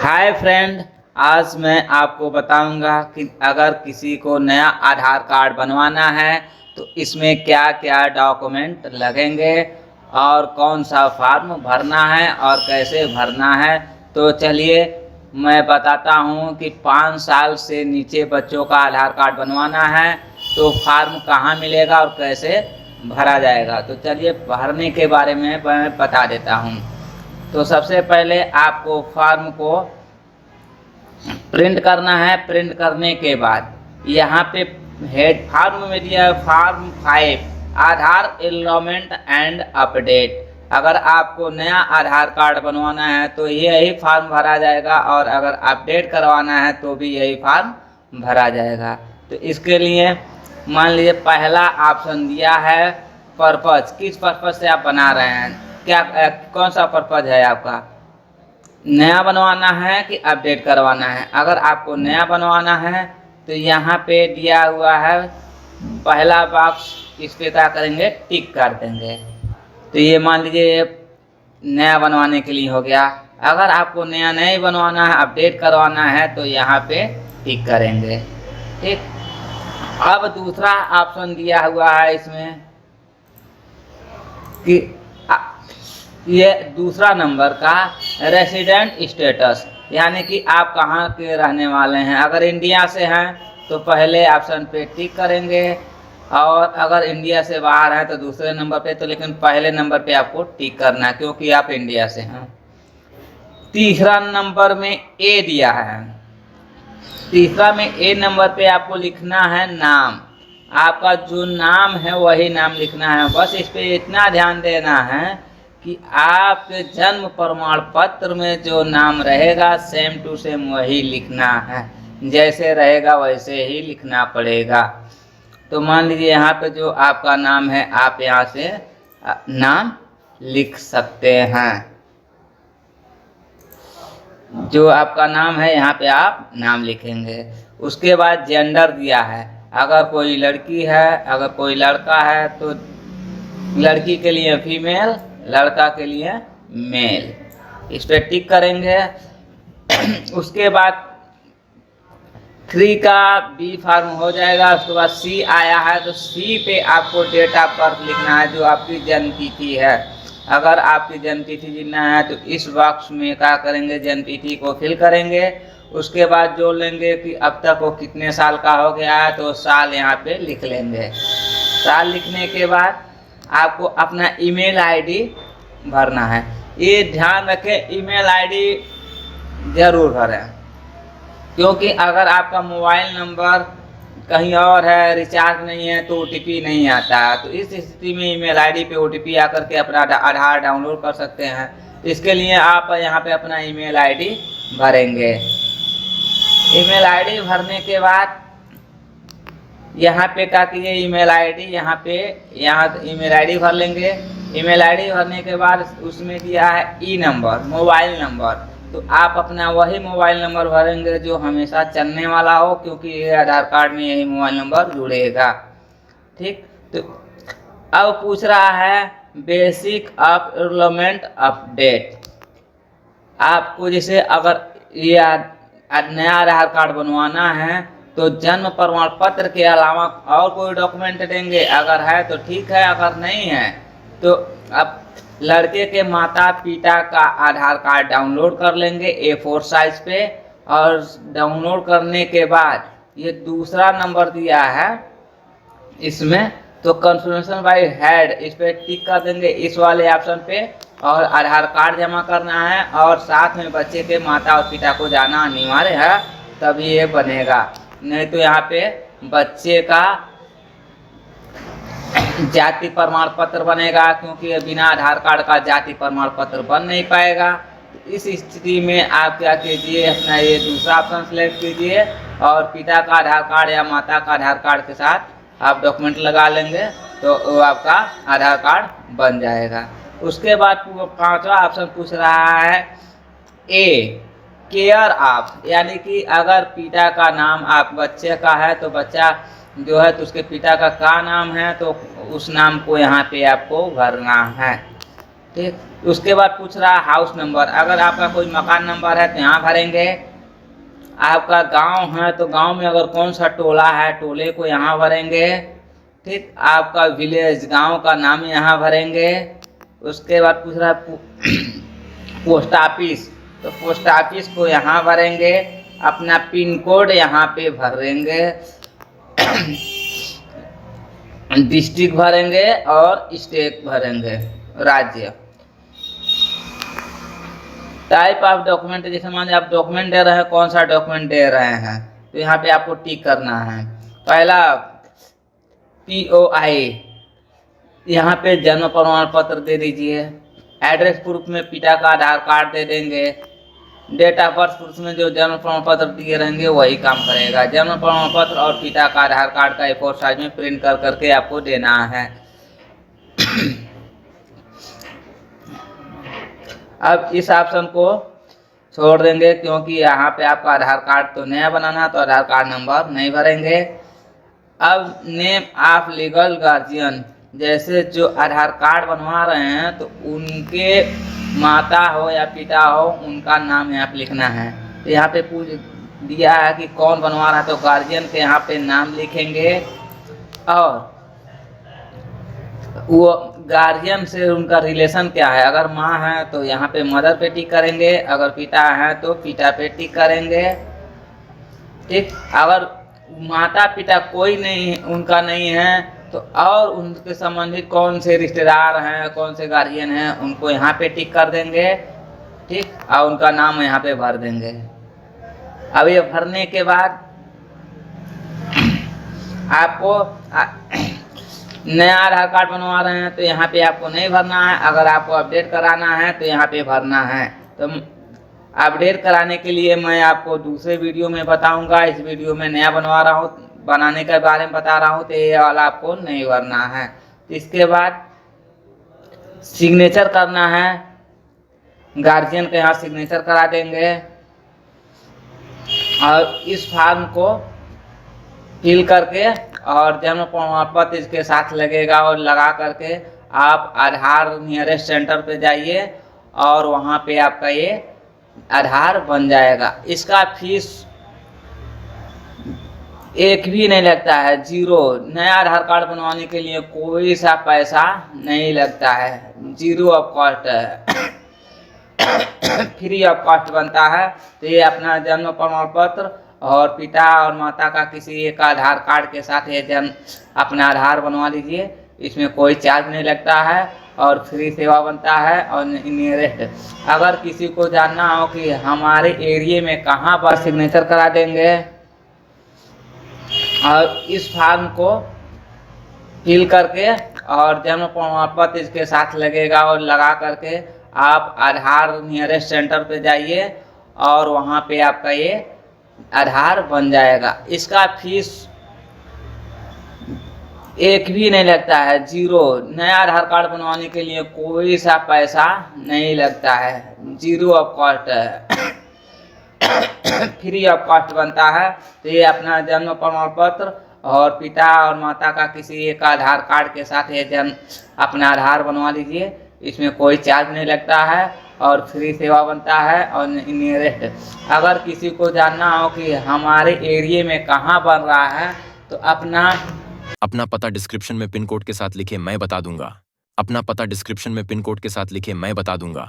Hi friend, आज मैं आपको बताऊंगा कि अगर किसी को नया आधार कार्ड बनवाना है तो इसमें क्या क्या डॉक्यूमेंट लगेंगे और कौन सा फॉर्म भरना है और कैसे भरना है। तो चलिए मैं बताता हूं कि 5 साल से नीचे बच्चों का आधार कार्ड बनवाना है तो फॉर्म कहां मिलेगा और कैसे भरा जाएगा। तो चलिए भरने के बारे में मैं बता देता हूं। तो सबसे पहले आपको फॉर्म को प्रिंट करना है। प्रिंट करने के बाद यहाँ पे हेड फॉर्म में दिया है form 5 Aadhaar enrolment and update. अगर आपको नया आधार कार्ड बनवाना है तो यही फॉर्म भरा जाएगा और अगर अपडेट करवाना है तो भी यही फॉर्म भरा जाएगा। तो इसके लिए मान लीजिए पहला ऑप्शन दिया है पर्पज़, किस पर्पज़ से आप बना रहे हैं, क्या कौन सा पर्पज़ है आपका, नया बनवाना है कि अपडेट करवाना है। अगर आपको नया बनवाना है तो यहाँ पे दिया हुआ है पहला बॉक्स, इस पे क्या करेंगे, टिक कर देंगे। तो ये मान लीजिए नया बनवाने के लिए हो गया। अगर आपको नया नहीं बनवाना है, अपडेट करवाना है तो यहाँ पे टिक करेंगे। ठीक, अब दूसरा ऑप्शन दिया हुआ है इसमें कि ये दूसरा नंबर का रेसिडेंट स्टेटस, यानी कि आप कहाँ के रहने वाले हैं। अगर इंडिया से हैं तो पहले ऑप्शन पे टिक करेंगे और अगर इंडिया से बाहर हैं तो दूसरे नंबर पे, तो लेकिन पहले नंबर पे आपको टिक करना है क्योंकि आप इंडिया से हैं। तीसरा नंबर में ए दिया है, तीसरा में ए नंबर पे आपको लिखना है नाम। आपका जो नाम है वही नाम लिखना है। बस इस पे इतना ध्यान देना है कि आपके जन्म प्रमाण पत्र में जो नाम रहेगा सेम टू सेम वही लिखना है, जैसे रहेगा वैसे ही लिखना पड़ेगा। तो मान लीजिए यहाँ पे जो आपका नाम है आप यहाँ से नाम लिख सकते हैं। जो आपका नाम है यहाँ पे आप नाम लिखेंगे। उसके बाद जेंडर दिया है, अगर कोई लड़की है, अगर कोई लड़का है तो लड़की के लिए फीमेल, लड़का के लिए मेल, इस पर टिक करेंगे। उसके बाद 3 का बी फार्म हो जाएगा। उसके बाद सी आया है तो सी पे आपको डेट ऑफ बर्थ लिखना है, जो आपकी जन्म तिथि है। अगर आपकी जन्म तिथि लिखना है तो इस बॉक्स में क्या करेंगे, जन्म तिथि को फिल करेंगे। उसके बाद जोड़ लेंगे कि अब तक वो कितने साल का हो गया है, तो साल यहाँ पे लिख लेंगे। साल लिखने के बाद आपको अपना ईमेल आईडी भरना है। ये ध्यान रखें, ईमेल आईडी जरूर भरें, क्योंकि अगर आपका मोबाइल नंबर कहीं और है, रिचार्ज नहीं है तो ओटीपी नहीं आता है। तो इस स्थिति में ईमेल आईडी पे ओटीपी आकर के अपना आधार डाउनलोड कर सकते हैं। तो इसके लिए आप यहाँ पे अपना ईमेल आईडी भरेंगे। ईमेल आईडी भरने के बाद यहाँ पे क्या कीजिए, ईमेल आईडी यहाँ ईमेल आईडी भर लेंगे। ईमेल आईडी भरने के बाद उसमें दिया है ई नंबर, मोबाइल नंबर। तो आप अपना वही मोबाइल नंबर भरेंगे जो हमेशा चलने वाला हो, क्योंकि ये आधार कार्ड में यही मोबाइल नंबर जुड़ेगा। ठीक, तो अब पूछ रहा है बेसिक ऑफ एनरोलमेंट अपडेट। आपको जैसे अगर ये नया आधार कार्ड बनवाना है तो जन्म प्रमाण पत्र के अलावा और कोई डॉक्यूमेंट देंगे, अगर है तो ठीक है, अगर नहीं है तो अब लड़के के माता पिता का आधार कार्ड डाउनलोड कर लेंगे A4 साइज पे। और डाउनलोड करने के बाद ये दूसरा नंबर दिया है इसमें, तो कंफर्मेशन बाय हेड, इस पे टिक कर देंगे इस वाले ऑप्शन पे। और आधार कार्ड जमा करना है और साथ में बच्चे के माता और पिता को जाना अनिवार्य है, तभी ये बनेगा। नहीं तो यहाँ पे बच्चे का जाति प्रमाण पत्र बनेगा, क्योंकि बिना आधार कार्ड का जाति प्रमाण पत्र बन नहीं पाएगा। तो इस स्थिति में आप क्या कीजिए, अपना ये दूसरा ऑप्शन सेलेक्ट कीजिए और पिता का आधार कार्ड या माता का आधार कार्ड के साथ आप डॉक्यूमेंट लगा लेंगे तो वो आपका आधार कार्ड बन जाएगा। उसके बाद 5वां ऑप्शन पूछ रहा है ए केयर ऑफ, यानी कि अगर पिता का नाम आप बच्चे का है तो बच्चा जो है तो उसके पिता का नाम है तो उस नाम को यहाँ पे आपको भरना है। ठीक। उसके बाद पूछ रहा है हाउस नंबर, अगर आपका कोई मकान नंबर है तो यहाँ भरेंगे। आपका गांव है तो गांव में अगर कौन सा टोला है टोले को यहाँ भरेंगे। ठीक। आपका विलेज गांव का नाम यहाँ भरेंगे। उसके बाद पूछ रहा है पोस्ट ऑफिस, तो पोस्ट ऑफिस को यहाँ भरेंगे। अपना पिन कोड यहाँ पे भरेंगे। डिस्ट्रिक्ट भरेंगे और स्टेट भरेंगे, राज्य। टाइप ऑफ डॉक्यूमेंट, जैसे मान लीजिए आप डॉक्यूमेंट दे रहे हैं, कौन सा डॉक्यूमेंट दे रहे हैं, तो यहाँ पे आपको टिक करना है। पहला POI, यहाँ पे जन्म प्रमाण पत्र दे दीजिए। एड्रेस प्रूफ में पिता का आधार कार्ड दे देंगे। डेट ऑफ बर्थ प्रूफ में जो जन्म प्रमाण पत्र दिए रहेंगे वही काम करेगा। जन्म प्रमाण पत्र और पिता का आधार कार्ड का A4 साइज में प्रिंट कर करके आपको देना है। अब इस ऑप्शन को छोड़ देंगे क्योंकि यहाँ पे आपका आधार कार्ड तो नया बनाना है, तो आधार कार्ड नंबर नहीं भरेंगे। अब नेम ऑफ लीगल गार्जियन, जैसे जो आधार कार्ड बनवा रहे हैं तो उनके माता हो या पिता हो उनका नाम यहाँ पे लिखना है। तो यहाँ पे पूछ दिया है कि कौन बनवा रहा है, तो गार्जियन के यहाँ पे नाम लिखेंगे और वो गार्जियन से उनका रिलेशन क्या है। अगर माँ है तो यहाँ पे मदर पे टिक करेंगे, अगर पिता है तो पिता पे टिक करेंगे। ठीक। अगर माता पिता कोई नहीं उनका नहीं है तो और उनके संबंधित कौन से रिश्तेदार हैं, कौन से गार्जियन हैं, उनको यहाँ पे टिक कर देंगे। ठीक। और उनका नाम यहाँ पे भर देंगे। अब ये भरने के बाद आपको नया आधार कार्ड बनवा रहे हैं तो यहाँ पे आपको नहीं भरना है। अगर आपको अपडेट कराना है तो यहाँ पे भरना है। तो अपडेट कराने के लिए मैं आपको दूसरे वीडियो में बताऊंगा। इस वीडियो में नया बनवा रहा हूँ, बनाने के बारे में बता रहा हूँ, तो ये वाला आपको नहीं भरना है। तो इसके बाद सिग्नेचर करना है, गार्जियन के यहाँ सिग्नेचर करा देंगे और इस फॉर्म को फिल करके और जन्म प्रमाण पत्र इसके साथ लगेगा और लगा करके आप आधार नियरेस्ट सेंटर पे जाइए और वहाँ पे आपका ये आधार बन जाएगा। इसका फीस एक भी नहीं लगता है, 0। नया आधार कार्ड बनवाने के लिए कोई सा पैसा नहीं लगता है, 0 ऑफ कॉस्ट है, फ्री ऑफ कॉस्ट बनता है। तो ये अपना जन्म प्रमाण पत्र और पिता और माता का किसी एक आधार कार्ड के साथ ये अपना आधार बनवा लीजिए। इसमें कोई चार्ज नहीं लगता है और फ्री सेवा बनता है। और नियरेस्ट अगर किसी को जानना हो कि हमारे एरिया में कहाँ पर सिग्नेचर करा देंगे और इस फॉर्म को फिल करके और जन्म प्रमाण पत्र इसके साथ लगेगा और लगा करके आप आधार नियरेस्ट सेंटर पे जाइए और वहाँ पे आपका ये आधार बन जाएगा। इसका फीस एक भी नहीं लगता है, 0। नया आधार कार्ड बनवाने के लिए कोई सा पैसा नहीं लगता है, 0 ऑफ कॉस्ट है, फ्री ऑफ कॉस्ट बनता है। तो ये अपना जन्म प्रमाण पत्र और पिता और माता का किसी एक आधार कार्ड के साथ ये अपना आधार बनवा लीजिए। इसमें कोई चार्ज नहीं लगता है और फ्री सेवा बनता है। और नियरेस्ट अगर किसी को जानना हो कि हमारे एरिया में कहाँ बन रहा है तो अपना पता डिस्क्रिप्शन में पिन कोड के साथ लिखे, मैं बता दूंगा। अपना पता डिस्क्रिप्शन में पिन कोड के साथ लिखे, मैं बता दूंगा।